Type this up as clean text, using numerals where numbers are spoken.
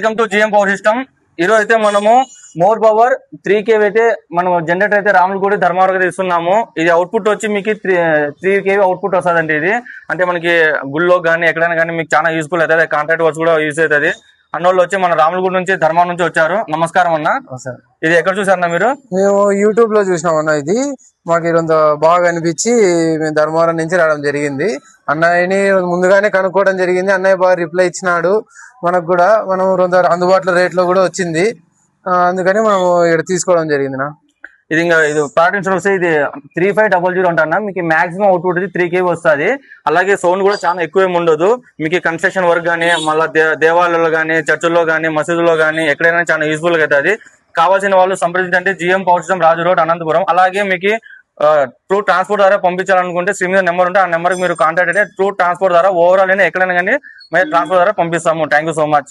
Welcome to GM power system. ఈ రోజు అయితే మనము మోర్ పవర్ 3 kV అయితే మనం జనరేటర్ అయితే రాములగూడి ధర్మవరం ఇస్తున్నాము. ఇది అవుట్పుట్ వచ్చి మీకు 3 kV అవుట్పుట్ వస్తుందండి. ఇది అంటే మనకి గుళ్ళో కానీ ఎక్కడైనా కానీ మీకు చాలా యూస్ఫుల్ అవుతుంది. కాంట్రాక్ట్ వర్క్స్ కూడా యూజ్ అవుతుంది. అన్నోళ్ళు వచ్చి మన రాములగూడి నుంచి ధర్మవరం నుంచి వచ్చారు. నమస్కారం అన్న. ఇది ఎక్కడ చూసారన్నా మీరు? మేము యూట్యూబ్ లో చూసినాం అన్న. ఇది మాకు ఇదంత బాగా అనిపించి మేము ధర్మవరం నుంచి రావడం జరిగింది. అన్నయ్యని ముందుగానే కనుక్కోవడం జరిగింది. అన్నయ్య బాగా రిప్లై ఇచ్చినాడు. మనకు కూడా మనం అందుబాటులో రేట్ లో కూడా వచ్చింది. అందుకని మనం ఇక్కడ తీసుకోవడం జరిగింది. ఇది ఇది ప్యాటర్న్స్ వస్తే ఇది 3500 అంటన్నా. మీకు మాక్సిమం అవుట్పుట్ 3 kV వస్తుంది. అలాగే సౌండ్ కూడా చాలా ఎక్కువ ఏమి ఉండదు. మీకు కన్స్ట్రక్షన్ వర్క్ కానీ మళ్ళీ దేవాలయాల్లో కానీ చర్చిల్లో కానీ మసీదులో కానీ ఎక్కడైనా చాలా యూస్ఫుల్ గా అవుతుంది. కావాల్సిన వాళ్ళు సంప్రదించండి. జిఎం పవర్ సిస్టమ్ రాజు రోడ్ అనంతపురం. అలాగే మీకు ట్రూ ట్రాన్స్పోర్ట్ ద్వారా పంపించాలనుకుంటే స్క్రీన్ మీద నెంబర్ ఉంటే ఆ నెంబర్కి మీరు కాంటాక్ట్ అయితే ట్రూ ట్రాన్స్పోర్ట్ ద్వారా ఓవరాల్ అయినా ఎక్కడైనా కానీ మేము ట్రాన్స్పోర్ట్ ద్వారా పంపిస్తాము. Thank you so much.